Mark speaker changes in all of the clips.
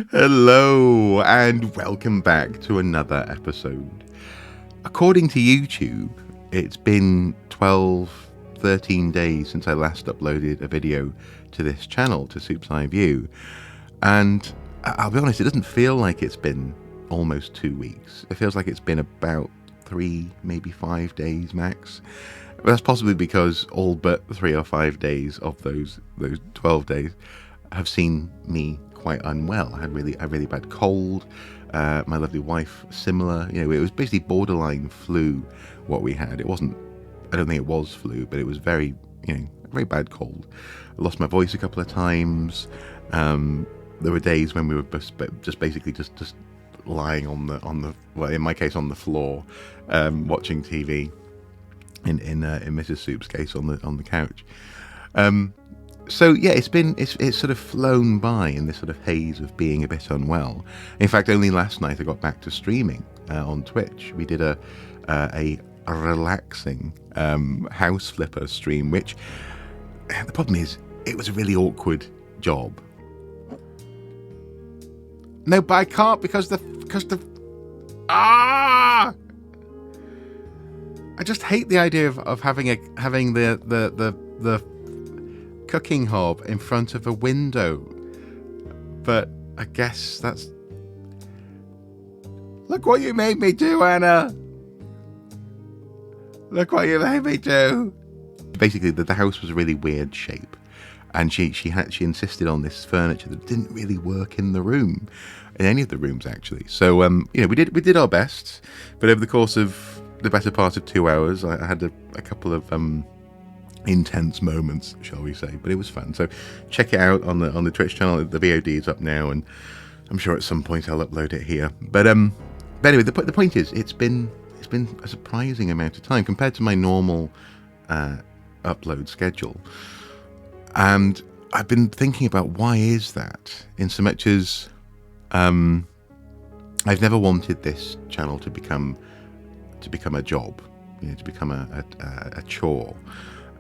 Speaker 1: Hello, and welcome back to another episode. According to YouTube, it's been 12, 13 days since I last uploaded a video to this channel, to Soup's Eye View. And I'll be honest, it doesn't feel like it's been almost 2 weeks. It feels like it's been about 3, maybe 5 days max. But that's possibly because all but 3 or 5 days of those 12 days have seen me quite unwell. I had a really bad cold. My lovely wife, similar. It was basically borderline flu. What we had, it wasn't. I don't think it was flu, but it was very, a very bad cold. I lost my voice a couple of times. There were days when we were just basically just lying on the well, in my case, on the floor, watching TV. In Mrs. Soup's case, on the couch. So yeah, it's sort of flown by in this sort of haze of being a bit unwell. In fact, only last night I got back to streaming on Twitch. We did a relaxing house flipper stream, which the problem is it was a really awkward job. No, but I can't because the I just hate the idea of having the cooking hob in front of a window, but I guess that's... Look what you made me do, Anna. Look what you made me do. Basically, the house was a really weird shape, and she insisted on this furniture that didn't really work in the room, in any of the rooms actually. So we did our best, but over the course of the better part of 2 hours, I had a couple of intense moments, shall we say, but it was fun. So check it out on the Twitch channel. The VOD is up now, and I'm sure at some point I'll upload it here. But anyway, the point is, it's been a surprising amount of time compared to my normal upload schedule, and I've been thinking about why is that, in so much as I've never wanted this channel to become a job, to become a chore.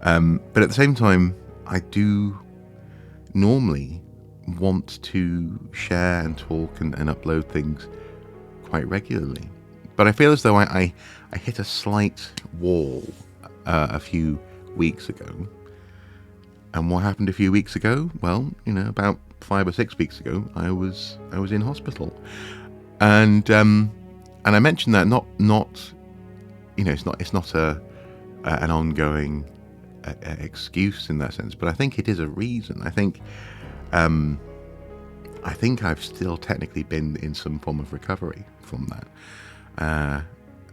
Speaker 1: But at the same time, I do normally want to share and talk and upload things quite regularly. But I feel as though I hit a slight wall a few weeks ago. And what happened a few weeks ago? Well, about 5 or 6 weeks ago, I was in hospital, and I mentioned that not it's not an ongoing excuse in that sense, but I think it is a reason. I think I've still technically been in some form of recovery from that.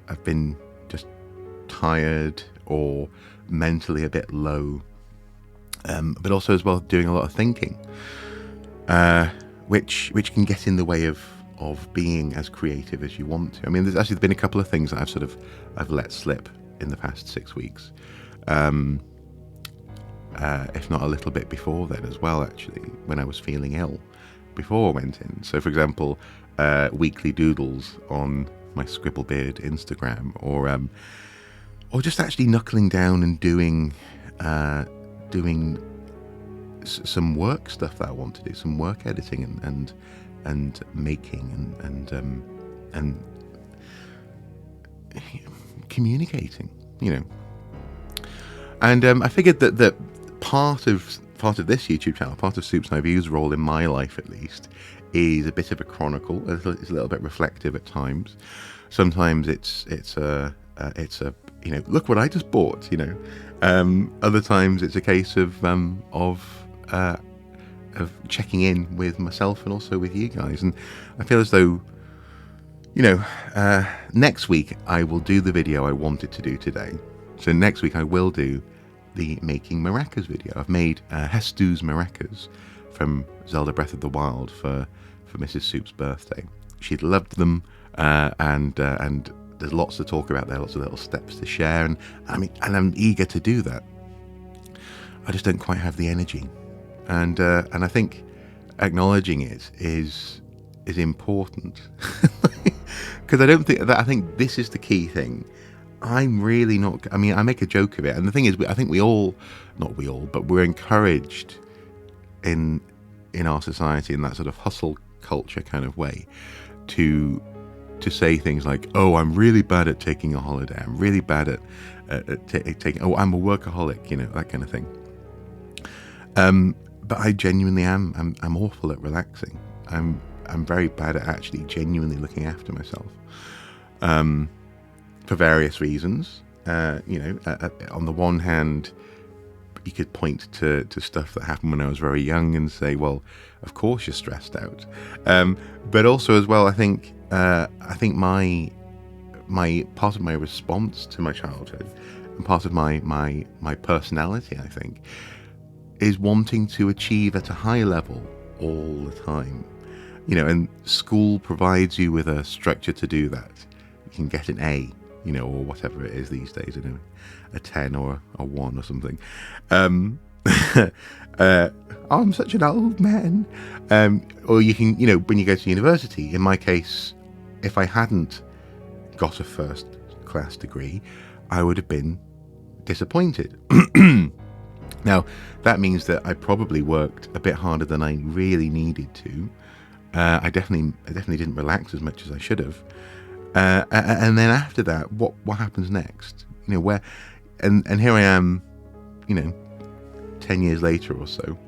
Speaker 1: I've been just tired or mentally a bit low, but also as well doing a lot of thinking, which can get in the way of being as creative as you want to. I mean, there's actually been a couple of things that I've let slip in the past 6 weeks. If not a little bit before then as well, actually, when I was feeling ill before I went in. So, for example, weekly doodles on my Scribblebeard Instagram, or just actually knuckling down and doing some work stuff that I want to do, some work editing and making and communicating, And I figured that part of this YouTube channel, part of Soup's Eye View's role in my life at least, is a bit of a chronicle. It's a little bit reflective at times. Sometimes it's a look what I just bought. Other times it's a case of checking in with myself and also with you guys. And I feel as though, next week I will do the video I wanted to do today. So next week I will do the Making Maracas video. I've made Hestu's maracas from Zelda Breath of the Wild for Mrs. Soup's birthday. She'd loved them, and there's lots to talk about there, lots of little steps to share, and I'm eager to do that. I just don't quite have the energy, and I think acknowledging it is important, because I think this is the key thing. I'm really not. I mean, I make a joke of it, and the thing is, I think not we all, but we're encouraged in our society in that sort of hustle culture kind of way to say things like, oh, I'm really bad at taking a holiday. I'm really bad at taking, oh, I'm a workaholic, that kind of thing. But I genuinely am. I'm awful at relaxing. I'm very bad at actually genuinely looking after myself. For various reasons. On the one hand, you could point to stuff that happened when I was very young and say, well, of course you're stressed out. But also as well, I think my part of my response to my childhood and part of my personality, I think, is wanting to achieve at a high level all the time. And school provides you with a structure to do that. You can get an A, or whatever it is these days, a 10 or a 1 or something. I'm such an old man. Or you can, when you go to university, in my case, if I hadn't got a first class degree, I would have been disappointed. Now, that means that I probably worked a bit harder than I really needed to. I definitely didn't relax as much as I should have. And then after that, what happens next? Where, and here I am, 10 years later or so,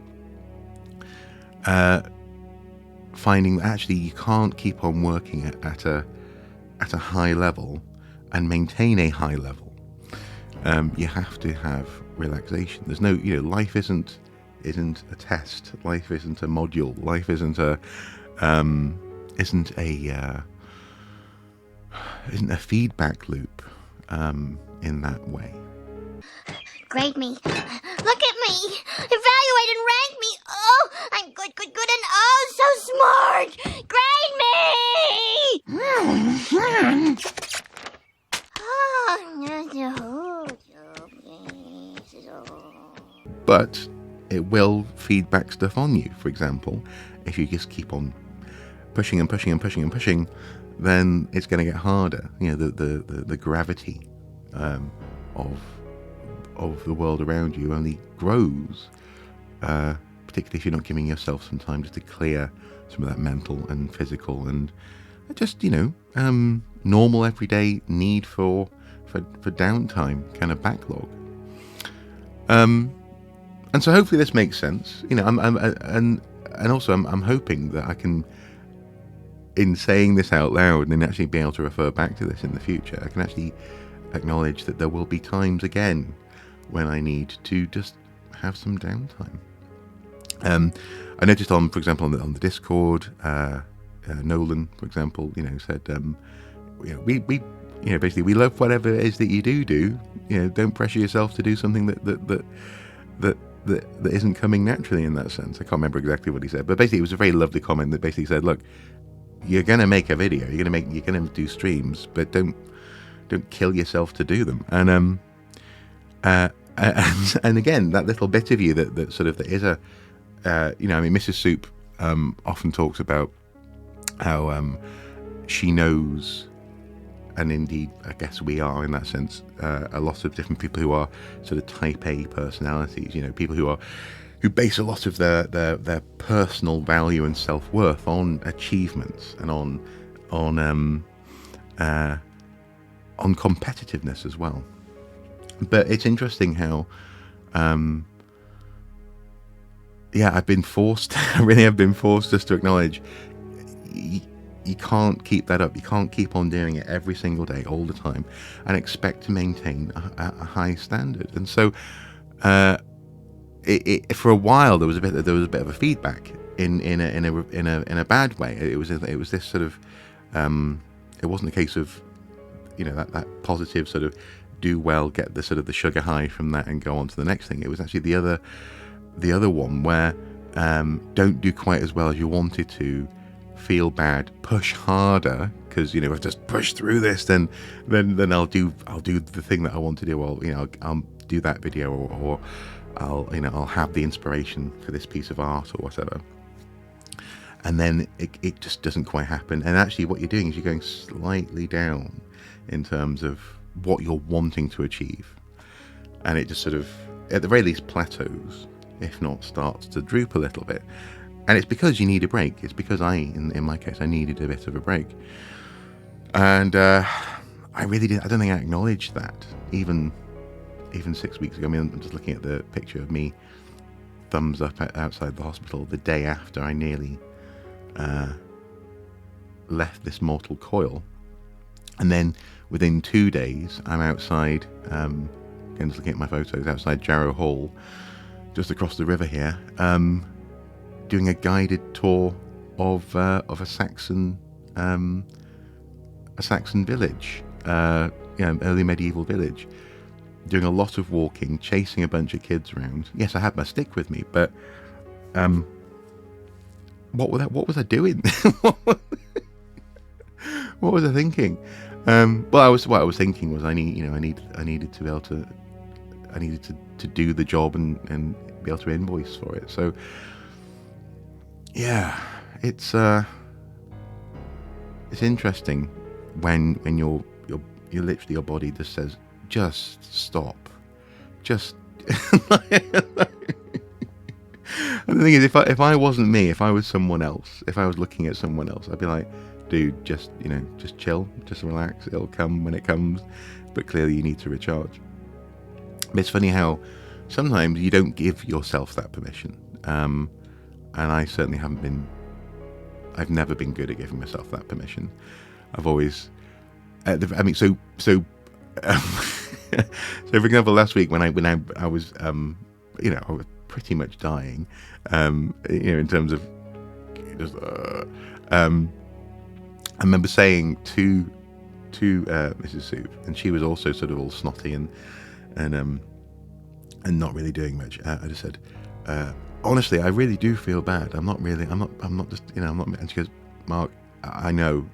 Speaker 1: finding that actually you can't keep on working at a high level and maintain a high level. You have to have relaxation. There's no, life isn't a test. Life isn't a module. Life isn't a feedback loop in that way.
Speaker 2: Grade me. Look at me. Evaluate and rank me. Oh, I'm good, and oh, so smart. Grade me.
Speaker 1: But it will feed back stuff on you. For example, if you just keep on pushing and pushing and pushing and pushing, then it's going to get harder. The gravity of the world around you only grows, particularly if you're not giving yourself some time just to clear some of that mental and physical and just normal everyday need for downtime kind of backlog. And so hopefully this makes sense. And also I'm hoping that I can, in saying this out loud and actually be able to refer back to this in the future, I can actually acknowledge that there will be times again when I need to just have some downtime. I noticed for example, on the Discord, Nolan, for example, said, we basically we love whatever it is that you do. Don't pressure yourself to do something that isn't coming naturally in that sense. I can't remember exactly what he said, but basically it was a very lovely comment that basically said, look, you're going to make a video, you're going to do streams, but don't kill yourself to do them. And again, that little bit of you that sort of that is a, Mrs. Soup often talks about how she knows, and indeed I guess we are in that sense, a lot of different people who are sort of type A personalities, people who base a lot of their personal value and self-worth on achievements and on competitiveness as well. But it's interesting how I've been forced I really have been forced just to acknowledge you can't keep that up. You can't keep on doing it every single day all the time and expect to maintain a high standard. And so for a while there was a bit of a feedback in a bad way. It was this sort of it wasn't a case of that positive sort of do well, get the sort of the sugar high from that and go on to the next thing. It was actually the other one where don't do quite as well as you wanted to, feel bad, push harder because if I just push through this, then I'll do the thing that I want to do. Or I'll do that video, or I'll have the inspiration for this piece of art or whatever. And then it just doesn't quite happen. And actually what you're doing is you're going slightly down in terms of what you're wanting to achieve. And it just sort of, at the very least, plateaus, if not starts to droop a little bit. And it's because you need a break. It's because in my case, I needed a bit of a break. And I really did. I don't think I acknowledged that even 6 weeks ago. I mean, I'm just looking at the picture of me, thumbs up outside the hospital the day after I nearly left this mortal coil. And then within 2 days, I'm outside, again, just looking at my photos, outside Jarrow Hall, just across the river here, doing a guided tour of a Saxon village, early medieval village. Doing a lot of walking, chasing a bunch of kids around. Yes, I had my stick with me, but what was I doing? What was I thinking? What I was thinking was I needed to be able to, I needed to do the job and be able to invoice for it. So yeah, it's interesting when you're literally, your body just says, just stop, just. And the thing is, if I wasn't me, if I was someone else, if I was looking at someone else, I'd be like, dude, just chill, just relax. It'll come when it comes. But clearly, you need to recharge. But it's funny how sometimes you don't give yourself that permission. And I certainly haven't been. I've never been good at giving myself that permission. I've always. So for example, last week when I was I was pretty much dying, in terms of just I remember saying to Mrs. Soup, and she was also sort of all snotty and not really doing much. I just said, honestly, I really do feel bad. I'm not just, I'm not. And she goes, Mark, I know.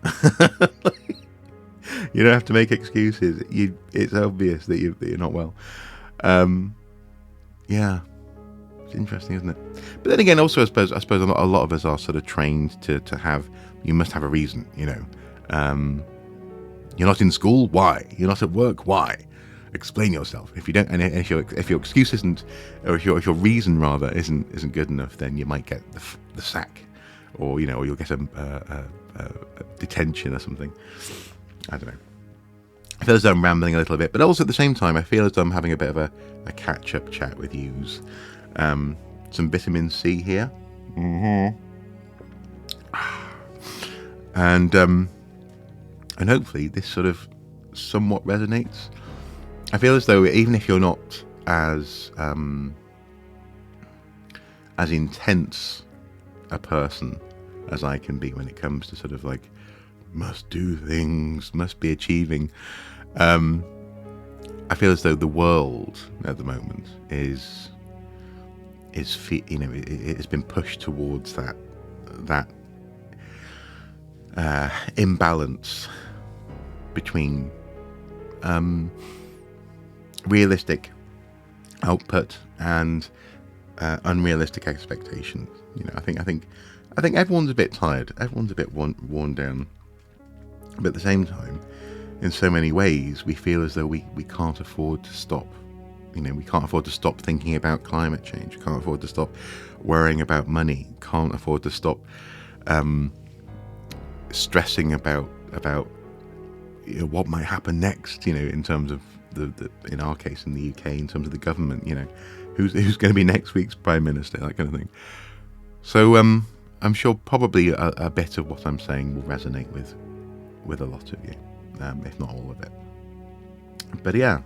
Speaker 1: You don't have to make excuses. It's obvious that you're not well. Yeah, it's interesting, isn't it? But then again, also I suppose a lot of us are sort of trained to have. You must have a reason, You're not in school, why? You're not at work, why? Explain yourself. If you don't, and if your excuse isn't, or if your reason rather isn't good enough, then you might get the sack, or or you'll get a detention or something. I don't know. I feel as though I'm rambling a little bit, but also at the same time, I feel as though I'm having a bit of a catch-up chat with yous. Some vitamin C here. Mm-hmm. And hopefully this sort of somewhat resonates. I feel as though even if you're not as intense a person as I can be when it comes to sort of like must do things, must be achieving, I feel as though the world at the moment is it's been pushed towards that imbalance between realistic output and unrealistic expectations. I think everyone's a bit tired. Everyone's a bit worn down. But at the same time, in so many ways, we feel as though we can't afford to stop. We can't afford to stop thinking about climate change. Can't afford to stop worrying about money. Can't afford to stop stressing about what might happen next. In terms of the in our case in the UK, in terms of the government. Who's going to be next week's prime minister, that kind of thing. So I'm sure probably a bit of what I'm saying will resonate with a lot of you, if not all of it. But yeah,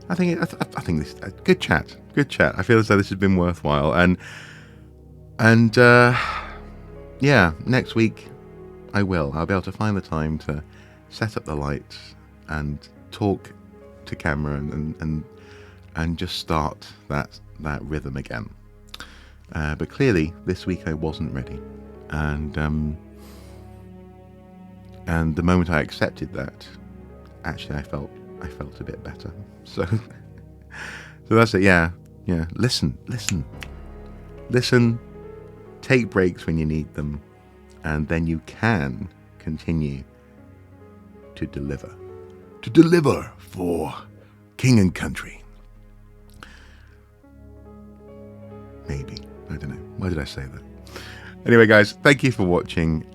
Speaker 1: I think this good chat. I feel as though this has been worthwhile, and yeah, next week I'll be able to find the time to set up the lights and talk to camera and just start that rhythm again. But clearly this week I wasn't ready, and the moment I accepted that, actually I felt a bit better. So that's it. Yeah. Listen. Take breaks when you need them, and then you can continue to deliver. To deliver for king and country. Maybe. I don't know. Why did I say that? Anyway, guys, thank you for watching.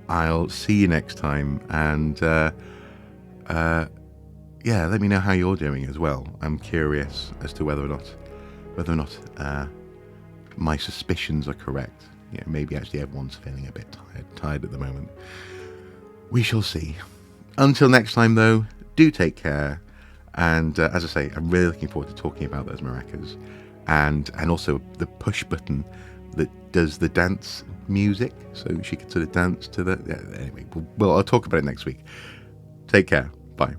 Speaker 1: I'll see you next time, and yeah, let me know how you're doing as well. I'm curious as to whether or not my suspicions are correct. Yeah, maybe actually everyone's feeling a bit tired at the moment. We shall see. Until next time, though, do take care. And as I say, I'm really looking forward to talking about those maracas, and also the push button that does the dance music, so she could sort of dance to the. Yeah, anyway, I'll talk about it next week. Take care. Bye.